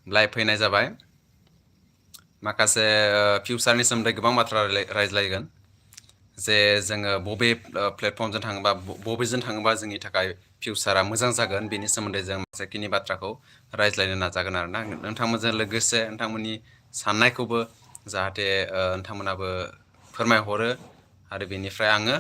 live फैनाय जाबाय माखासे फिउचारनि सोमोन्दै गोबां बाथ्रा रायज्लायगोन जे जोङो बबे प्लेटफर्मजों थाङोबा बबेजों थाङोबा जोंनि थाखाय फिउचारा मोजां जागोन बेनि सोमोन्दै जों माखासेखिनि बाथ्राखौ रायज्लायनो नाजागोन आरोना नोंथांमोनजों लोगोसे नोंथांमोननि साननायखौबो जाहाथे नोंथांमोनाबो फोरमायहरो आरो बेनिफ्राय आङो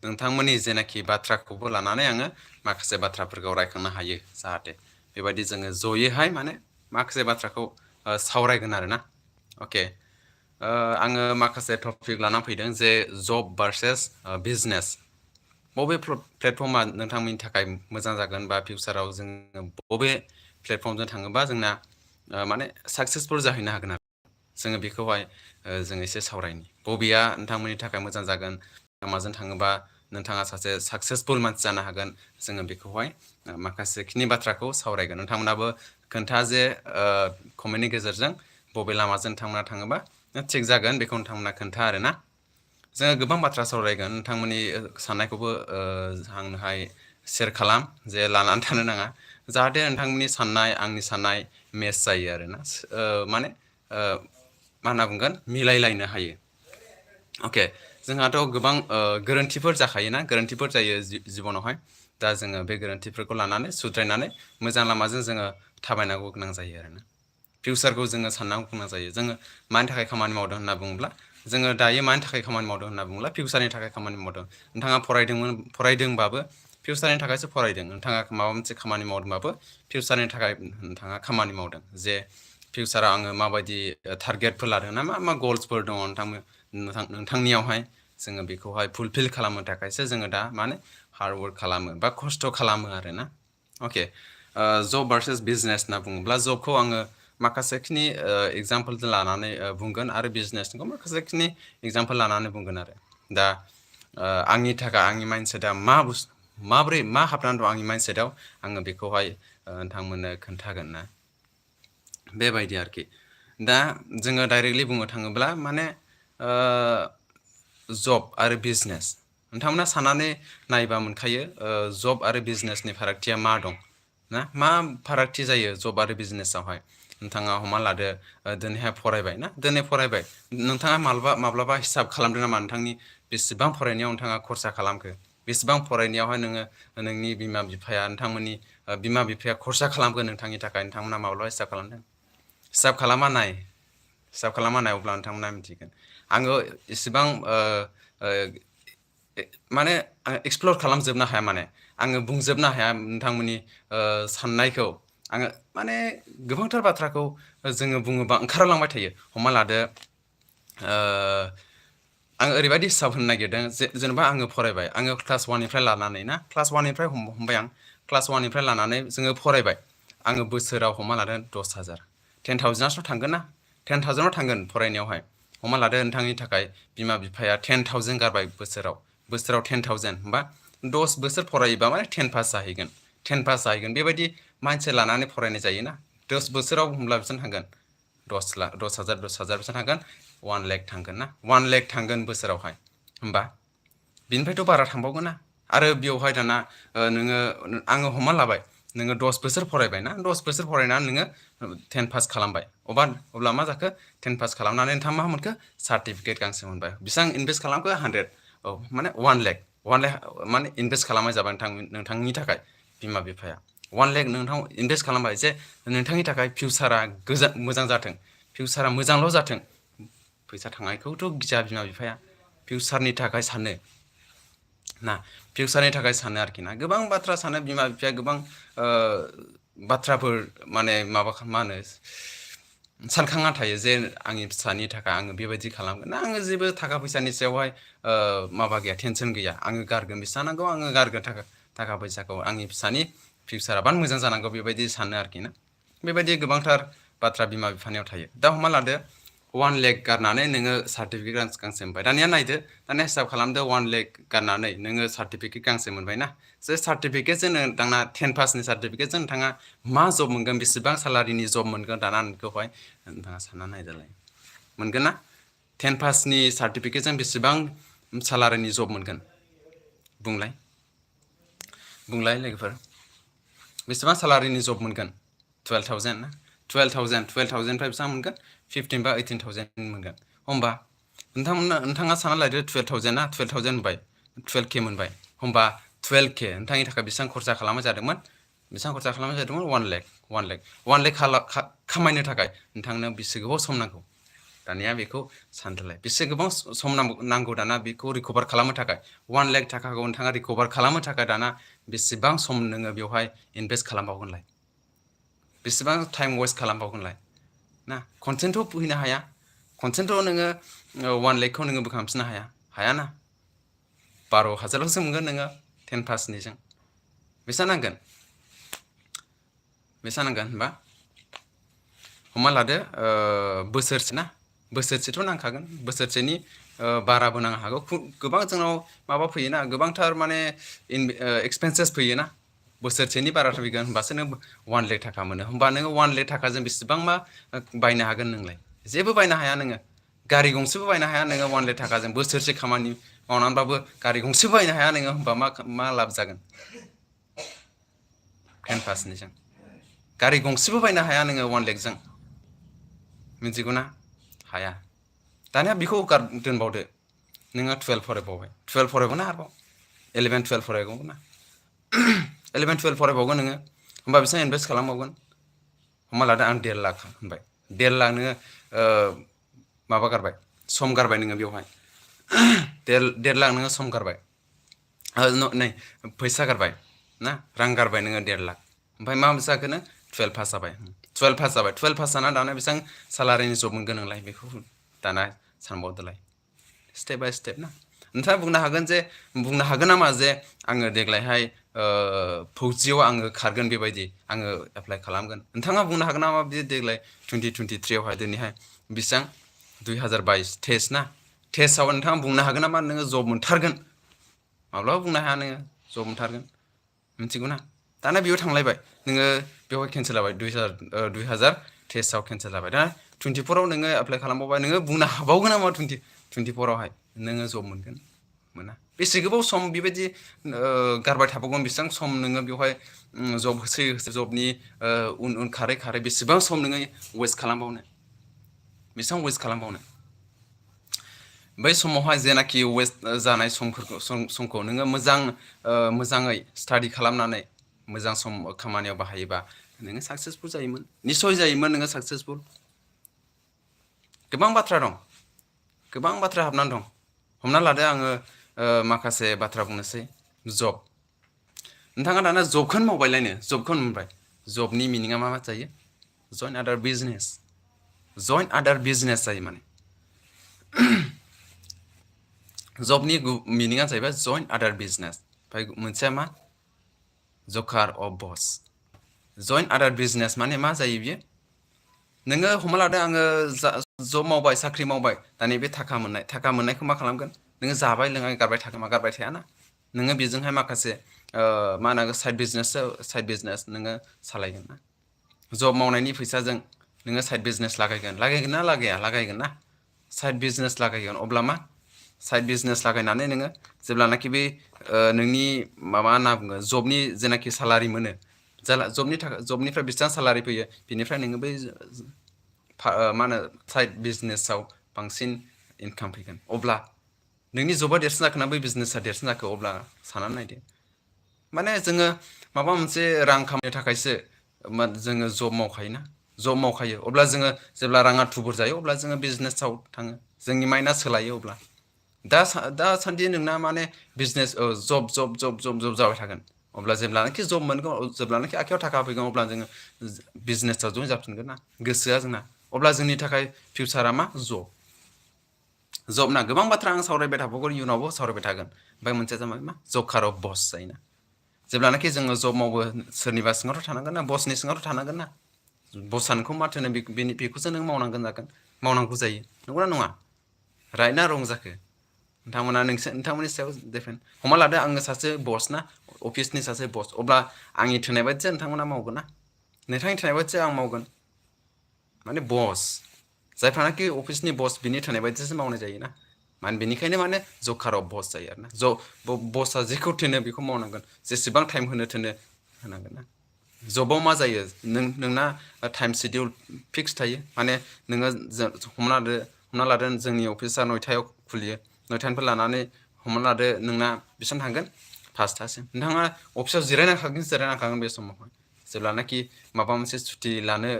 नोंथांमोननि जेनाखि बाथ्राखौबो लानानै आङो माखासे बाथ्राफोरखौ रायखांनो हायो जाहाथे बेबायदि जोङो जयैहाय माने माखासे बाथ्राखौ सावरायगोन आरोना अके आङो माखासे टपिक लाना फैदों जे जब भार्सेस बिजनेस बबे प्लेटफर्मा नोंथांमोननि थाखाय मोजां जागोन बा फिउचाराव जोङो बबे प्लेटफर्मजों थाङोबा जोंना माने साक्सेसफुल जाहैनो हागोन आरो जोङो बेखौहाय जों एसे सावरायनि बबेया नोंथांमोननि थाखाय मोजां जागोन माजों थाङोबा नोंथाङा सासे साक्सेसफुल मानसि जानो हागोन जोङो बेखौहाय माखासेखिनि बाथ्राखौ सावरायगोन नोंथांमोनाबो खोन्था जे कमेन्टनि गेजेरजों बबे लामाजों नोंथांमोना थाङोबा थिग जागोन बेखौ नोंथांमोना खोन्था आरोना जोङो गोबां बाथ्रा सावरायगोन नोंथांमोननि साननायखौबो आंनोहाय शेयार खालाम जे लानानै थानो नाङा जाहाथे नोंथांमोननि साननाय आंनि साननाय मेच जायो आरोना माने मा होनना बुंगोन मिलायलायनो हायो अके जोंहाथ' गोबां गोरोन्थिफोर जाखायोना गोरोन्थिफोर जायो जिबनावहाय दा जोङो बे गोरोन्थिफोरखौ लानानै सुद्रायनानै मोजां लामाजों जोङो थाबायनांगौ गोनां जायो आरोना फिउचारखौ जोङो साननांगौ गोनां जायो जोङो मानि थाखाय खामानि मावदों होनना बुङोब्ला जोङो दायो मानि थाखाय खामानि मावदों होनना बुङोब्ला फिउचारनि थाखाय खामानि मावदों नोंथाङा फरायदोंबाबो फिउचारनि थाखायसो फरायदों नोंथाङा माबा मोनसे खामानि मावदोंबाबो फिउचारनि थाखाय नोंथाङा खामानि मावदों जे फिउचाराव आङो माबायदि टारगेटफोर लादों ना मा गल्सफोर दङ नोंथांनियावहाय जोङो बेखौहाय फुलफिल खालामनो थाखायसो जोङो दा माने हार्डवर्क खालामो बा खस्थ' खालामो आरोना अके जब भार्सेस बिजनेस होनना बुङोब्ला जबखौ आङो माखासेखिनि एगजामपोलजों लानानै बुंगोन आरो बिजनेसखौ माखासेखिनि एगजामपोल लानानै बुंगोन आरो दा आंनि थाखाय आंनि माइन्डसेटआ माबोरै मा हाबनानै दं आंनि माइन्डसेटआव आङो बेखौहाय नोंथांमोननो खोन्थागोन ना बेबायदि आरोखि दा जोङो डाइरेक्टलि बुंनो थाङोब्ला माने जब आरो बिजनेस नोंथांमोना साननानै नायबा मोनखायो जब आरो बिजनेसनि फारागथिया मा दं ना मा फारागथि जायो जब आरो बिजनेसावहाय नोंथाङा हमना लादो दिनैहाय फरायबाय ना दिनै फरायबाय नोंथाङा माब्लाबा हिसाब खालामदों नामा नोंथांनि बेसेबां फरायनायाव नोंथाङा खरसा खालामखो बेसेबां फरायनायावहाय नोंनि बिमा बिफाया नोंथांमोननि बिमा बिफाया खरसा खालामगोन नोंथांनि थाखाय नोंथांमोना माब्लाबा हिसाब खालामदों हिसाब खालामा नाय अब्ला नोंथांमोना मिथिगोन आङो इसेबां माने एक्सप्लर खालामजोबनो हाया माने आङो बुंजोबनो हाया नोंथांमोननि साननायखौ आङो माने गोबांथार बाथ्राखौ जोङो बुङोबा ओंखारलांबाय थायो हमना लादो आं ओरैबायदि हिसाब होनो नागिरदों जेनेबा आङो फरायबाय आङो क्लास 1निफ्राय लानानै ना क्लास 1निफ्राय हमबाय आं क्लास 1निफ्राय लानानै जोङो फरायबाय आङो बोसोराव हमना लादों 10,000 10,000आथ' थांगोन ना 10,000आव थांगोन फरायनायावहाय हमना लादो नोंथांनि थाखाय बिमा बिफाया 10,000 गारबाय बोसोराव 10,000 होमबा 10 बोसोर फरायोबा माने 10 पास जाहैगोन बेबायदि माइन्डसेट लानानै फरायनाय जायोना 10 बोसोराव होमब्ला बेसेबां थांगोन 10,000 बेसेबां थांगोन 1 लाख थांगोन ना 1 लाख थांगोन बोसोरावहाय होमबा बिनिफ्रायथ' बारा थांबावगोन ना आरो बेवहाय दाना आङो हमना लाबाय नोङो 10 बोसोर फरायबाय ना 10 बोसोर फरायनानै नोङो 10 पास खालामबाय अब्ला मा जाखो 10 पास खालामनानै नोंथाङा मा मोनखो सार्टिफिकेट गांसे मोनबाय बेसेबां इनभेस्ट खालामखो 100 औ माने 1 लाख माने इनभेस्ट खालामनाय जाबाय नोंथांनि थाखाय बिमा बिफाया 1 लाख नोंथां इनभेस्ट खालामबाय जे नोंथांनि थाखाय फिउचारा मोजां जाथों फिउचारा मोजांल' जाथों फैसा थांनायखौथ' गिया बिमा बिफाया फिउचारनि थाखाय सानो ना फिउचारनि थाखाय सानो आरोखि ना गोबां बाथ्रा सानो बिमा बिफाया गोबां बाथ्राफोर माने मा होनो सानखांना थायो जे आंनि फिसानि थाखाय आङो बेबायदि खालामगोन आङो जेबो थाखा फैसानि सायावहाय माबा गैया टेनसन गैया आङो गारगोन बेसेबां नांगौ आङो गारगोन थाखा फैसाखौ आंनि फिसानि फिउचारा बान मोजां जानांगौ बेबायदि सानो आरोखि ना बेबायदि गोबांथार बाथ्रा बिमा बिफानियाव थायो दा हमना लादो 1 लाख गारनानै नोङो सार्टिफिकेट गांसे मोनबाय दानिया हिसाब खालामदो 1 लाख गारनानै नोङो सार्टिफिकेट गांसे मोनबाय ना जे सार्टिफिकेटजों नोंथाङा 10 पासनि सार्टिफिकेटजों नोंथाङा मा जब मोनगोन बेसेबां सालारिनि जब मोनगोन दाना नोंखौहाय नोंथाङा सानना नायदोलाय मोनगोन ना 10 पासनि सार्टिफिकेटजों बेसेबां सालारिनि जब मोनगोन बुंलाय लोगोफोर बेसेबां सालारिनि जब मोनगोन 12,000 ना 12,000 निफ्राय बेसेबां मोनगोन 15 बा 18,000 मोनगोन होमबा नोंथाङा साना लादो 12,000 ना 12,000 मोनबाय 12k मोनबाय होमबा 12k नोंथांनि थाखाय बेसेबां खरसा खालामनाय जादोंमोन 1 लाख खामायनो थाखाय नोंथांनो बेसे गोबाव सम नांगौ दानिया बेखौ सानदोलाय बेसे गोबां सम नांगौ दाना बेखौ रिकभार खालामनो थाखाय 1 लाख थाखाखौ नोंथाङा रिकभार खालामनो थाखाय दाना बेसेबां सम नोङो बेवहाय इनभेस्ट खालामबावगोनलाय बेसेबां टाइम वेस्ट खालामबावगोनलाय ना खनसेनोथ' फैनो हाया खनसेनोथ' नोङो 1 लाखखौ नोङो बोखांफिननो हायाना 12,000ल'सो मोनगोन नोङो 10 पासनिजों बेसेबां नांगोन होनबा हमना लादो बोसोरसेथ' नांखागोन बोसोरसेनि बाराबो नांनो हागौ गोबां जोंनाव माबा फैयोना गोबांथार माने एक्सपेन्सेस फैयोना बोसोरसेनि बारा फैगोन होमबासो नों 1 लाख थाखा मोनो होमबा नोङो 1 लाख थाखाजों बेसेबां मा बायनो हागोन नोंलाय जेबो बायनो हाया नोङो गारि गंसेबो बायनो हाया नोङो 1 लाख थाखाजों बोसोरसे खामानि मावनानैबाबो गारि गंसेबो बायनो हाया नोङो होमबा मा लाब जागोन 10 पासनिजों गारि गंसेबो बायनो हाया नोङो 1 लाखजों मिथिगौना हाया दानिया बेखौ दोनबावदो नोङो 12 फरायबावबाय 12 फरायबावना आरोबाव 11 12 फरायबावगोन ना 11 12 फरायबावगोन नोङो होमबा बेसेबां इनभेस्ट खालामबावगोन हमना लादो आं 1.5 लाख होनबाय 1.5 लाख नोङो माबा गारबाय सम गारबाय नोङो बेवहाय 1.5 लाख नोङो सम गारबाय फैसा गारबाय ना रां गारबाय नोङो 1.5 लाख ओमफ्राय मा जाखो नों 12 पास जाबाय 12 पास जाना दाना बेसेबां सालारिनि जब मोनगोन नोंलाय बेखौ दाना सानबावदोलाय स्टेप बाय स्टेप ना नोंथाङा बुंनो हागोन नामा जे आङो देग्लायहाय फौजियाव आङो खारगोन बेबायदि आङो एप्लाइ खालामगोन नोंथाङा बुंनो हागोन नामा बे देग्लाय 2023आवहाय दिनैहाय बेसेबां 2022 टेस्ट ना टेस्टआव नोंथाङा बुंनो हागोन नामा नोङो जब मोनथारगोन माब्लाबा बुंनो हाया नोङो जब मोनथारगोन मिथिगौ ना दाना बेयाव थांलायबाय नोङो बेवहाय केन्सेल जाबाय 2023आव केन्सेल जाबाय दा 24आव नोङो एप्लाइ खालामबावबाय नोङो बुंनो हाबावगोन नामा 24आवहाय नोङो जब मोनगोन मोना बेसे गोबाव सम बेबायदि गारबाय थाबावगोन बेसेबां सम नोङो बेवहाय जब होसोयै जबनि उन खारै बेसेबां सम नोङो वेस्ट खालामबावनो बेसेबां वेस्ट खालामबावनो बै समावहाय जेनाखि वेस्ट जानाय समखौ नोङो मोजाङै स्टाडि खालामनानै मोजां सम खामानियाव बाहायोबा नोङो साक्सेसफुल जायोमोन निस्सय जायोमोन नोङो साक्सेसफुल गोबां बाथ्रा हाबनानै दं हमना लादो आङो माखासे बाथ्रा बुंनोसै जब नोंथाङा दाना जबखौनो मावबायलायनो जबखौनो मोनबाय जबनि मिनिङा मा जायो जइन आदार बिजनेस जायो माने जबनि मिनिङा जाहैबाय जइन आदार बिजनेस ओमफ्राय मोनसेया मा जकार अफ बस जइन आदार बिजनेस माने मा जायो बियो नोङो हमना लादो आङो जब मावबाय साख्रि मावबाय दानि बे थाखा मोननायखौ मा खालामगोन नोङो जाबाय लोंबाय गारबाय थायाना नोङो बेजोंहाय माखासे मा होनांगौ साइड बिजनेस नोङो सालायगोन ना जब मावनायनि फैसाजों नोङो साइड बिजनेस लागायगोन ना साइड बिजनेस लागायगोन अब्ला मा साइड बिजनेस लागायनानै नोङो जेब्लानाखि बे नोंनि माबा होनना बुङो जबनि जेनाखि सालारि मोनो जबनिफ्राय बेसेबां सालारि फैयो बेनिफ्राय नोङो बै मा होनो साइड बिजनेसाव बांसिन इनकाम फैगोन अब्ला नोंनि जबा देरसिन जाखोना बै बिजनेसा देरसिन जाखो अब्ला साननानै नायदो माने जोङो माबा मोनसे रां खामायनो थाखायसो जोङो जब मावखायो अब्ला जोङो जेब्ला राङा थुबुर जायो अब्ला जोङो बिजनेसाव थाङो जोंनि माइन्डआ सोलायो अब्ला दासान्दि नोंना माने बिजनेस जब जाबाय थागोन अब्ला जेब्लानाखि जब मोनगोन जेब्लानाखि आखायाव थाखा फैगोन अब्ला जोङो बिजनेसाव जइन जाफिनगोन ना गोसोआ जोंना अब्ला जोंनि थाखाय फिउचारा मा जब ना गोबां बाथ्रा आं सावरायबाय थाबावगोन इयुनावबो सावरायबाय थागोन ओमफ्राय मोनसेया जाबाय मा जकार अफ बस जायोना जेब्लानाखि जोङो जब मावो सोरनिबा सिङावथ' थानांगोन ना बसनि सिङावथ' थानांगोन ना बसआ नोंखौ मा थोनो बेखौसो नों मावनांगौ जायो नंगौना नङा राइट ना रं जाखो नोंथांमोननि सायाव डिपेन्ड हमना लादो आङो सासे बस ना अफिसनि सासे बस अब्ला आंनि थोनाय बायदिसो नोंथांमोना मावगोन ना नोंथांनि थोनाय बायदिसो आं मावगोन माने बस जायफ्रानाखि अफिसनि बस बिनि थोनाय बायदिसो मावनाय जायोना बेनिखायनो माने जकार अफ बस जायो आरोना बसआ जेखौ थोनो बेखौ मावनांगोन जेसेबां टाइम होनो थोनो होनांगोन ना जबाव मा जायो नोंना टाइम शेड्युल फिक्स थायो माने नोङो हमना लादो जोंनि अफिसा 9टायाव खुलियो 9टानिफ्राय लानानै हमना लादो नोंना बेसेबां थांगोन 5टासिम नोंथाङा अफिसाव जिरायनांखागोन बे समावहाय जेब्लानाखि माबा मोनसे सुटि लानो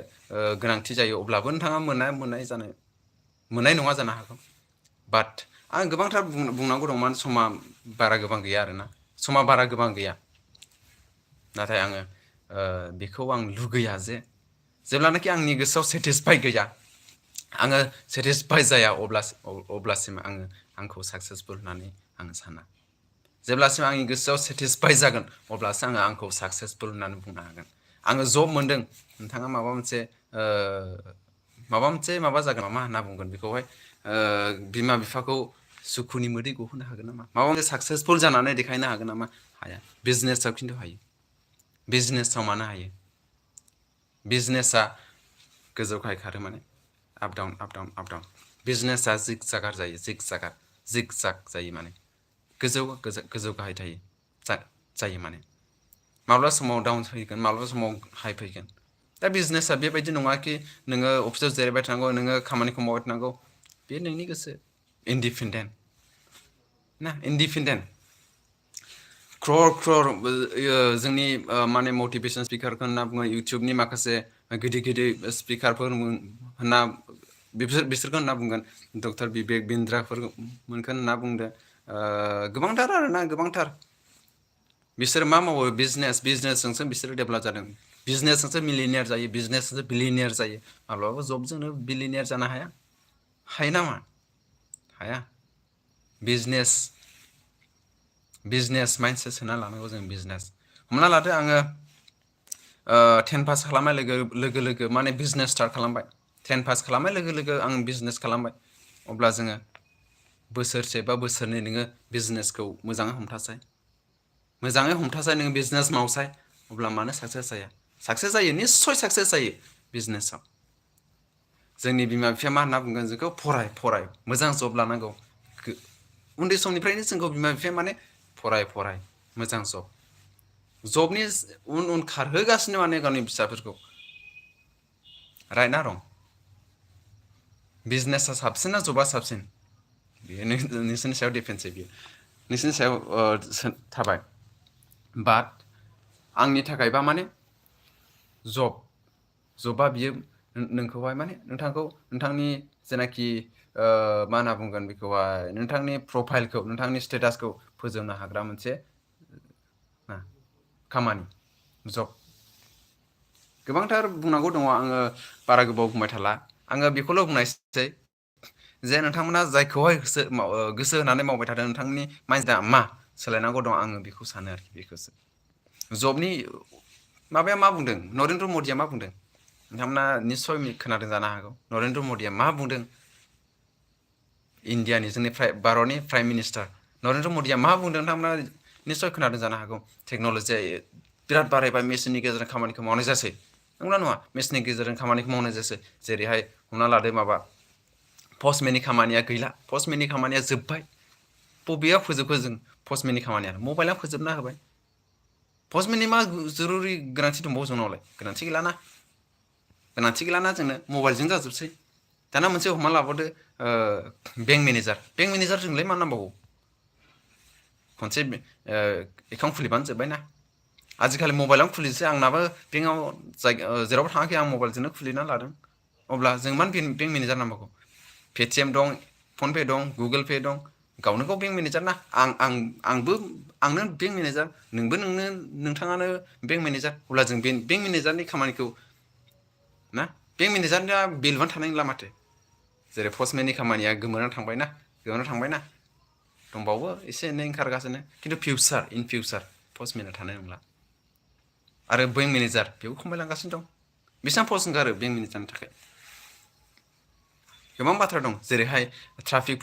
गोनांथि जायो अब्लाबो नोंथाङा मोननाय नङा जानो हागौ बाट आं गोबांथार बुंनांगौ दं मानो समा बारा गोबां गैया आरोना समा बारा गोबां गैया नाथाय आङो बेखौ आं लुगैया जे जेब्लानाखि आंनि गोसोआव सेटिसफाइ गैया आङो सेटिसफाइ जाया अब्लासिम आंखौ साक्सेसफुल होननानै आं साना जेब्लासिम आंनि गोसोआव सेटिसफाइ जागोन अब्लासो आंखौ साक्सेसफुल होननानै बुंनो हागोन आङो जब मोनदों नोंथाङा माबा मोनसे माबा जागोन मा होनना बुंगोन बेखौहाय बिमा बिफाखौ सुखुनि मोदै गहोनो हागोन नामा माबा मोनसे साक्सेसफुल जानानै देखायनो हागोन नामा हाया बिजनेसाव खिन्थु हायो बिजनेसाव मानो हायो बिजनेसा गोजौ गाहाय खारो माने आप डाउन बिजनेसा जिग जागार जायो माने गोजौ गाहाय जायो माने माब्ला समाव डाउन फैगोन माब्ला समाव हाइ फैगोन दा बिजनेसा बेबायदि नङा कि नोङो अफिसाव जिरायबाय थानांगौ नोङो खामानिखौ मावबाय थानांगौ बे नोंनि गोसो इन्डिपेन्डेन्ट क्रर जोंनि माने मटिभेसन स्पिकारखौ होनना बुङो इउटुबनि माखासे गिदिर स्पिकारफोर होनना बिसोरखौ होनना बुंगोन डक्टर बिबेक बिन्द्राफोरमोनखौ होनना बुंदो गोबांथार आरोना गोबांथार बिसोर मा मावो बिजनेसजोंसो बिसोरो डेभेलप जादों बिजनेसजोंसो मिलिनियार जायो बिजनेसजोंसो बिलिनियार जायो माब्लाबाबो जबजोंनो बिलिनियार जानो हायो नामा हाया बिजनेस माइन्डसेट सोना लानांगौ जों बिजनेस हमना लादो आङो 10 पास खालामनाय लोगो माने बिजनेस स्टार्ट खालामबाय 10 पास खालामनाय लोगो आं बिजनेस खालामबाय अब्ला जोङो बोसोरसे बा बोसोरनै नोङो बिजनेसखौ मोजाङै हमथासाय नोङो बिजनेस मावसाय अब्ला मानो साक्सेस जायो निस्सय साक्सेस जायो बिजनेसाव जोंनि बिमा बिफाया मा होनना बुंगोन जोंखौ फराय मोजां जब लानांगौ उन्दै समनिफ्रायनो जोंखौ बिमा बिफाया माने फराय मोजां जबनि उन खारहोगासिनो माने गावनि फिसाफोरखौ राइट ना रं बिजनेसा साबसिन ना जबा साबसिन बेयो नोंसोरनि सायाव डिपेन्डसै बियो नोंसोरनि सायाव थाबाय बाट आंनि थाखायबा माने जबा बियो नोंखौहाय माने नोंथांनि जेनाखि मा होनना बुंगोन बेखौहाय नोंथांनि प्रफाइलखौ नोंथांनि स्टेटासखौ फोजौनो हाग्रा मोनसे खामानि जब गोबांथार बुंनांगौ दङ आङो बारा गोबाव बुंबाय थाला आङो बेखौल' बुंनायसै जे नोंथांमोना जायखौहाय गोसो होनानै मावबाय थादों नोंथांनि माइन्डआ मा सोलायनांगौ दं आङो बेखौ सानो आरोखि बेखौसो जबनि माबाया मा बुंदों नरेन्द्र मदिया मा बुंदों नोंथांमोना निस्सय खोनादों जानो हागौ नरेन्द्र मदिया मा बुंदों इण्डियानि जोंनि भारतनि प्राइम मिनिस्टार नरेन्द्र मदिया मा बुंदों नोंथांमोना निस्सय खोनादों जानो हागौ टेक्न'लजिया बिराद बारायबाय मेसिननि गेजेरजों खामानिखौ मावनाय जासै नंगौना नङा मेसिननि गेजेरजों खामानिखौ मावनाय जासै जेरैहाय हमना लादो माबा पस्टमेननि खामानिया गैला पस्टमेननि खामानिया जोब्बाय बबेयाव फोजोबखो जों पस्टमेननि खामानिया मबाइलाव फोजोबना होबाय पस्टमेननि मा जरुरि गोनांथि दंबावो जोंनावलाय गोनांथि गैलाना जोंनो मबाइलजों जाजोबसै दाना मोनसे हमना लाबावदो बेंक मेनेजार जोंलाय मा नांबावगौ खनसे एकाउन्ट खुलिबानो जोब्बाय ना आजिखालि मबाइलावनो खुलिनोसै आंनाबो बेंकआव जेरावबो थाङाखै आं मबाइलजोंनो खुलिना लादों अब्ला जों मानो बेंक मेनेजार नांबावगौ पेटिएम दं फनपे दं गुगोल पे दं गावनो गाव बेंक मेनेजार ना आंनो बेंक मेनेजार नोंथाङानो बेंक मेनेजार अब्ला जों बेंक मेनेजारनि खामानिखौ ना बेंक मेनेजारनिया बेलुआनो थानाय नंला माथो जेरै पस्टमेननि खामानिया गोमोरनानै थांबायना दंबावो एसे एनै ओंखारगासिनो खिन्थु इन फिउचार पस्टमेना थानाय नंला आरो बेंक मेनेजार बेबो खमायलांगासिनो दं बेसेबां पस्ट ओंखारो बेंक मेनेजारनि थाखाय गोबां बाथ्रा दं जेरैहाय ट्राफिक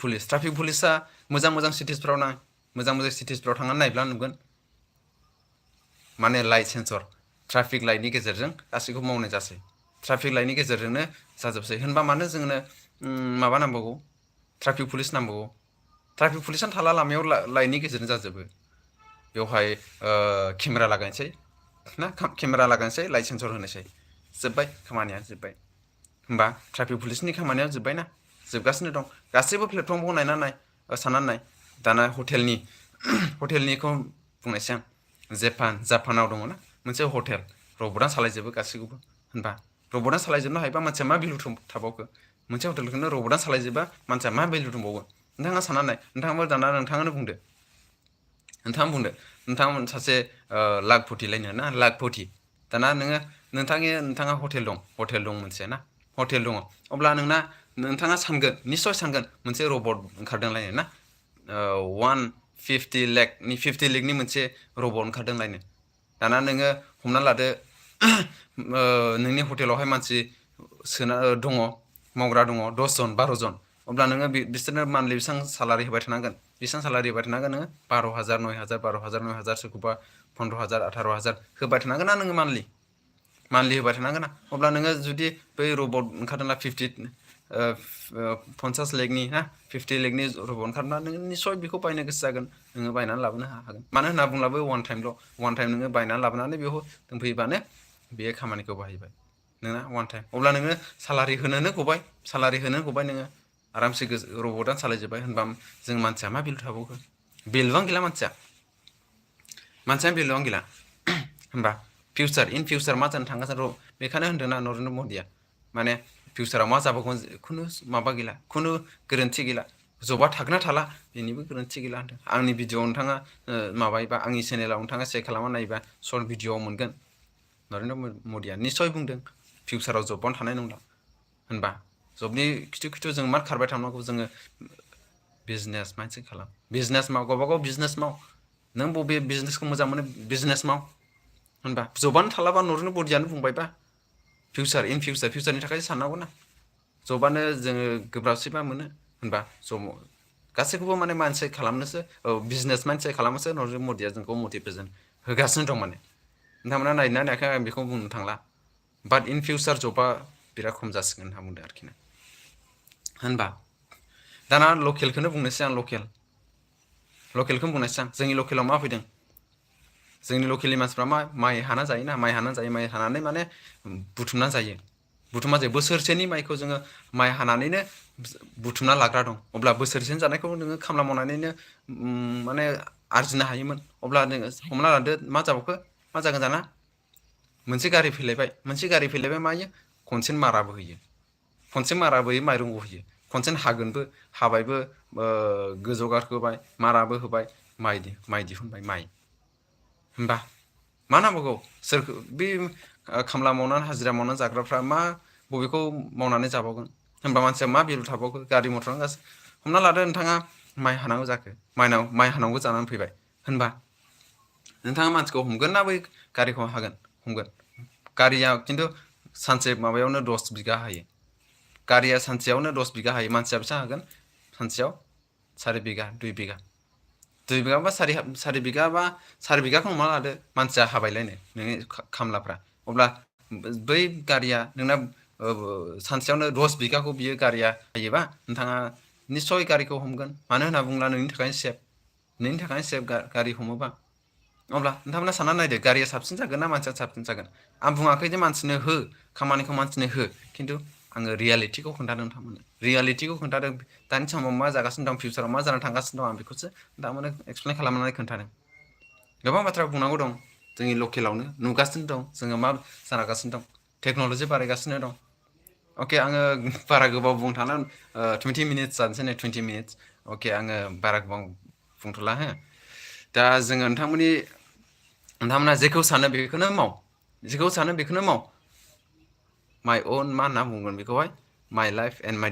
पुलिसा मोजां सिटिसफ्राव थांनानै नायब्ला नुगोन माने लाइट सेन्सर ट्राफिक लाइटनि गेजेरजों गासैखौबो मावनाय जासै ट्राफिक लाइटनि गेजेरजोंनो जाजोबसै होनबा मानो जोंनो माबा नांबावगौ ट्राफिक पुलिस नांबावगौ ट्राफिक पुलिसानो थाला लामायाव लाइटनि गेजेरजों जाजोबो बेवहाय केमेरा लागायनोसै ना केमेरा लागानोसै लाइट सेन्सर होनोसै जोब्बाय खामानिया जोब्बाय होमबा ट्राफिक पुलिसनि खामानिया जोब्बायना जोबगासिनो दं गासैबो प्लेटफर्मखौ नायनानै नाय साननानै नाय दाना हटेलनिखौ बुंनायसै आं जापानाव दङ ना मोनसे हटेल रबटआ सालायजोबो गासैखौबो होनबा रबटआ सालायजोबनो हायोबा मानसिया मा भेलु थाबावखो मोनसे हटेलखौनो रबटआ सालायजोबा मानसिया मा भेलु दंबावो नोंथाङा साननानै नाय नोंथाङाबो दाना नोंथाङानो बुंदो नोंथांमोन सासे लाखपति ना लाखपति दाना नोंथाङा हटेल दं मोनसे ना हटेल दङ अब्ला नोंथाङा निस्सय सानगोन मोनसे रबट ओंखारदोंलायनो ना 50 लेखनि मोनसे रबट ओंखारदोंलायनो दाना नोङो हमना लादो नोंनि हटेलावहाय मानसि दङ मावग्रा दङ 10 जन 12 जन अब्ला नोङो बिसोरनो मान्थलि बेसेबां सालारि होबाय थानांगोन नोङो 12,000 9,000 12,000 9,000 सोरखौबा 15,000 18,000 होबाय थानांगोन ना नोङो मान्थलि होबाय थानांगोन ना अब्ला नोङो जुदि बै रबट ओंखारदोंना 50 लेखनि ना 50 लेखनि रबट ओंखारदोंना नोङो निस्सय बेखौ बायनो गोसो जागोन नोङो बायनानै लाबोनो हागोन मानो होनना बुङोब्ला बे वान टाइम नोङो बायनानै लाबोनानै बेयाव दोनफैबानो बे खामानिखौ बाहायबाय नोंना वान टाइम अब्ला नोङो सालारि होनोनो गबाय नोङो आरामसे रबटआनो सालायजोब्बाय होनबा जों मानसिया मा भेलु थाबावखो भेलुआनो गैला मानसिया भेलुआनो गैला होनबा इन फिउचार मा जानो थांगासिनो बेखायनो होनदोंना नरेन्द्र मदिया माने फिउचाराव मा जाबावगोन खुनु माबा गैला खुनु गोरोन्थि गैला जबा थागोना थाला बेनिबो गोरोन्थि गैला होनदों आंनि भिडिअ'आव नोंथाङा माबायोबा आंनि चेनेलाव नोंथाङा चेक खालामना नायोबा सर्ट भिडिअ'आव मोनगोन नरेन्द्र मदिया निस्सय बुंदों फिउचाराव जबानो थानाय नंला होनबा जबनि खिथु जों मा खारबाय थानांगौ जोङो बिजनेस माइन्डसेट खालाम बिजनेस माव गावबागाव बिजनेस माव नों बबे बिजनेसखौ मोजां मोनो बिजनेस माव होनबा जबानो थालाबा नरेन्द्र मदियानो बुंबायबा फिउचारनि थाखाय साननांगौ ना जबानो जोङो गोब्राबसैबा मोनो होनबा गासैखौबो माने माइन्डसेट खालामनोसो बिजनेस माइन्डसेट खालामनोसो नरेन्द्र मदिया जोंखौ मटिभेसन होगासिनो दं माने नोंथांमोना नायना नायाखै आं बेखौ बुंनो थांला बाट इन फिउचार जबा बिराद खम जासिगोन होनना बुंदों आरोखि ना होनबा दाना लकेलखौनो बुंनोसै आं लकेलखौनो बुंनोसै आं जोंनि लकेलाव मा फैदों जोंनि लकेलनि मानसिफ्रा माइ हाना जायोना माइ हानानै माने बुथुमना जायो बोसोरसेनि माइखौ जोङो माइ हानानैनो बुथुमना लाग्रा दं अब्ला बोसोरसेनि जानायखौ नोङो खामला मावनानैनो माने आरजिनो हायोमोन अब्ला नोङो हमना लादो मा जागोन दाना मोनसे गारि फैलायबाय मायो खनसेनो माराबो होयो माइरंबो होयो खनसेनो हाबायबो गोजौ गारखोबाय माराबो होबाय माइ दिहुनबाय होनबा मा नांबावगौ सोरखौ बे खामला मावनानै हाजिरा मावनानै जाग्राफ्रा बबेखौ मावनानै जाबावगोन होनबा मानसिया मा भेलु थाबावगोन गारि मटरानो गासै हमना लादो नोंथाङा माइ हानांगौ जानानै फैबाय होनबा नोंथाङा मानसिखौ हमगोन ना बै गारिखौ हमगोन गारिया खिन्थु सानसे माबायावनो 10 बिगा हायो गारिया सानसेयावनो 10 बिगा हायो मानसिया बेसेबां हागोन सानसेयाव 4 बिगा 2 बिगा बा 4 बिगा बा 4 बिगाखौ हमना लादो मानसिया हाबायलायनो नोंनि खामलाफ्रा अब्ला बै गारिया नोंना सानसेयावनो 10 बिगाखौ बियो गारिया हायोबा नोंथाङा निस्सय गारिखौ हमगोन मानो होनना बुङोब्ला नोंनि थाखायनो सेफ गारि हमोबा अब्ला नोंथांमोना साननानै नायदो गारिया साबसिन जागोन ना मानसिया साबसिन जागोन आं बुङाखै जे खामानिखौ मानसिनो हो खिन्थु आङो रियालिटिखौ खोन्थादों दानि समाव मा जागासिनो दं फिउचाराव मा जानो थांगासिनो दं आं बेखौसो दामाने एक्सप्लेन खालामनानै खोन्थादों गोबां बाथ्रा बुंनांगौ दं जोंनि लकेलावनो नुगासिनो दं जोङो मा जागासिनो दं टेक्न'लजि बारायगासिनो दं अके आङो बारा गोबाव बुंनो थांला 20 मिनिट्स जानोसै नै 20 मिनिट्स अके आङो बारा गोबाव बुंथ'ला हो दा जोङो नोंथांमोना जेखौ सानो बेखौनो माव माइ अन मा होनना बुंगोन बेखौहाय माइ लाइफ एन्ड माइ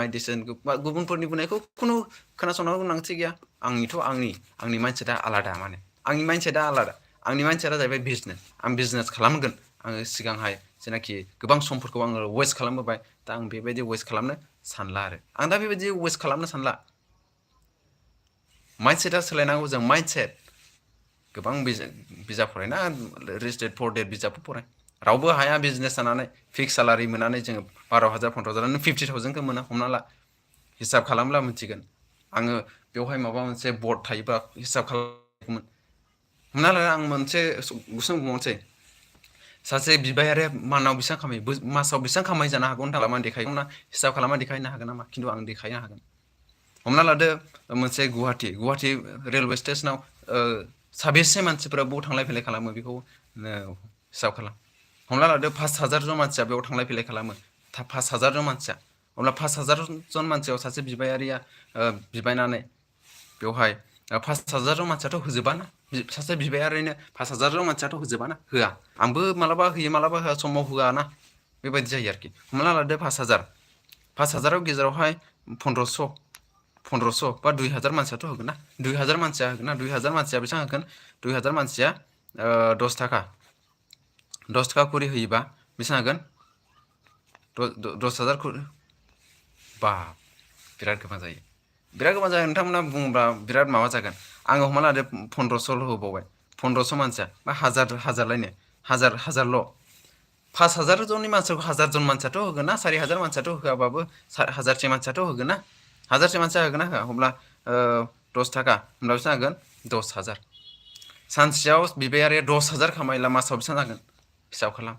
डिसिसन गुबुनफोरनि बुंनायखौ खुनु खोनासंनांगौ गोनांथि गैया आंनि माइन्डसेटआ आलादा माने आंनि माइन्डसेटआ जाहैबाय आं बिजनेस खालामगोन आङो सिगांहाय जेनाखि गोबां समफोरखौ आङो वेस्ट खालामबोबाय दा आं बेबायदि वेस्ट खालामनो सानला आरो आं दा बेबायदि वेस्ट खालामनो सानला माइन्डसेटआ सोलायनांगौ जों माइन्डसेट गोबां बिजाब फरायना रिस्टेट फर डेट बिजाबबो फराय रावबो हाया बिजनेस जानानै फिक्स सालारि मोननानै जोङो 12,000 15,000 नों 50,000खौ मोनो हमना ला हिसाब खालामब्ला मिथिगोन आङो बेवहाय माबा मोनसे बर्ड थायोबा हिसाब खालामोमोन हमना ला आं मोनसे गुसुं बुंबावनोसै सासे बिबायारिया मानाव बेसेबां खामायो मासाव बेसेबां खामायो जानो हागौ होनना खालामना देखायो ना हिसाब खालामना देखायनो हागोन नामा खिन्थु आं देखायनो हागोन हमना लादो मोनसे गुवाहाटि रेलवे स्टेसनाव साबेसे मानसिफोरा बेयाव थांलाय फैलाय खालामो बेखौ हिसाब खालाम हमना लादो 5,000 जन मानसिया बेयाव थांलाय फैलाय खालामो 5,000 जन मानसिया अब्ला 5,000 जन मानसियाव सासे बिबायारिया बिबायनानै बेवहाय 5,000 जन मानसियाथ' होजोबाना सासे बिबायारिनो 5,000 जन मानसियाथ' होजोबाना होआ आंबो मालाबा होयो मालाबा होआ समाव होआ ना बेबायदि जायो आरोखि हमना लादो 5,000 गेजेरावहाय 1,500 बा 2,000 मानसियाथ' होगोन ना 2,000 मानसिया होगोन ना 2,000 मानसिया बेसेबां होगोन 2,000 मानसिया 10 थाखा खरि होयोबा बेसेबां होगोन 10,000 बा बिराद गोबां जायो नोंथांमोना बुङोब्ला बिराद माबा जागोन आङो हमना लादो 1,500ल' होबावबाय 1,500 मानसिया बा हाजारलायनो हाजारल' 5,000 जननि मानसिखौ 1,000 जन मानसियाथ' होगोन ना 4,000 मानसियाथ' होआबाबो 1,000से मानसियाथ' होगोन ना 1,000से मानसिया होगोन ना होआ अब्ला 10 थाखा होमब्ला बेसेबां होगोन 10,000 सानसेयाव बिबायारिया 10,000 खामायला मासाव बेसेबां जागोन हिसाब खालाम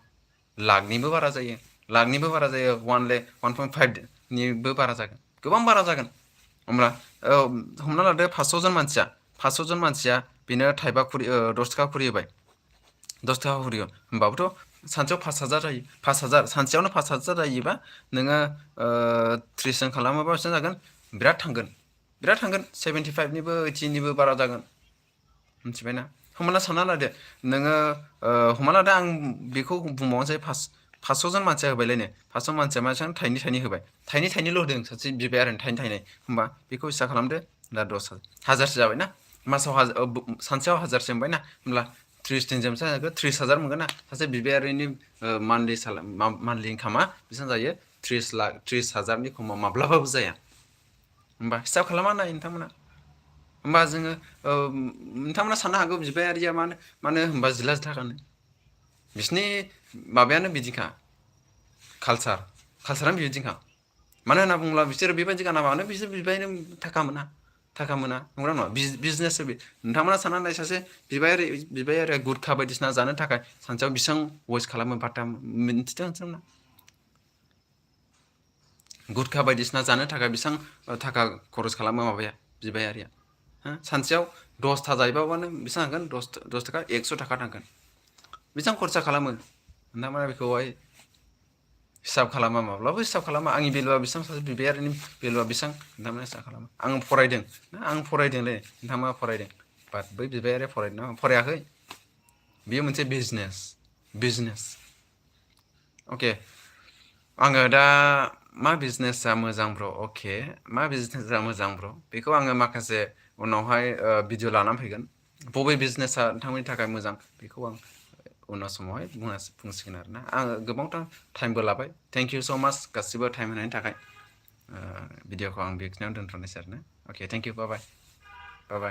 लाखनिबो बारा जायो 1.5 निबो बारा जागोन गोबां बारा जागोन होमब्ला हमना लादो 500 जन मानसिया बेनो थाइबा खरि 10 थाखा खरि होबाय 10 थाखा खरि होमबाबोथ' सानसेयाव 5,000 जायो 5,000 सानसेयावनो 5,000 जायोबा नोङो 30 जन खालामोबा बेसेबां जागोन बिराद थांगोन 75निबो 80निबो बारा जागोन मिथिबायना हमना सानना लादो नोङो हमना लादो आं बेखौ बुंबावनोसै 500 जन मानसिया होबायलायनो 500 मानसिया मानसियानो थाइनै होबाय थाइनैल' होदों सासे बिबायारिनो थाइनै होमबा बेखौ हिसाब खालामदो दा 10,000 जाबायना मासाव सानसेयाव 1,000 मोनबायना होमब्ला 30 दिनजों बेसेबां जागोन 30,000 मोनगोन ना सासे बिबायारिनि मान्थलि इनकामा बेसेबां जायो 30,000नि खमाव माब्लाबाबो जाया होमबा हिसाब खालामना नाय नोंथांमोना होमबा जोङो नोंथांमोना साननो हागौ बिबायारिया मानो होमबा जिला थाखानो बिसिनि माबायानो बिदिखा कालसारानो बिदिखा मानो होनना बुङोब्ला बिसोर बेबायदि गानाबानो बिसोर बिबायनो थाखा मोना नंगौना नङा बिजनेससो बे नोंथांमोना सानना नाय सासे बिबायारिया गुटखा बायदिसिना जानो थाखाय सानसेयाव बेसेबां वेस्ट खालामो बाटा मिन्थिदों नोंथांमोना गुटखा बायदिसिना जानो थाखाय बेसेबां थाखा खरस खालामो माबाया बिबायारिया सानसेयाव 10था जायोबानो बेसेबां हागोन 10 थाखा 100 थाखा थांगोन बेसेबां खरसा खालामो नोंथांमोना बेखौहाय हिसाब खालामा माब्लाबा हिसाब खालामा आंनि भेलुआ बेसेबां सासे बिबायारिनि भेलुआ बेसेबां नोंथांमोना हिसाब खालामा आं फरायदोंलै नोंथांमोना फरायदों बाट बै बिबायारिया फरायाखै बेयो मोनसे बिजनेस अके आङो दा मा बिजनेसा मोजां ब्र' बेखौ आङो माखासे उनावहाय भिडिअ लानानै फैगोन बबे बिजनेसा नोंथांमोननि थाखाय मोजां बेखौ आं उनाव समावहाय बुंसिगोन आरोना आङो गोबांथार टाइमबो लाबाय थेंक इउ स' माच गासिबो टाइम होनायनि थाखाय भिडिअखौ आं बेखिनियावनो दोनथ'नोसै आरोना अके थेंक इउ बाय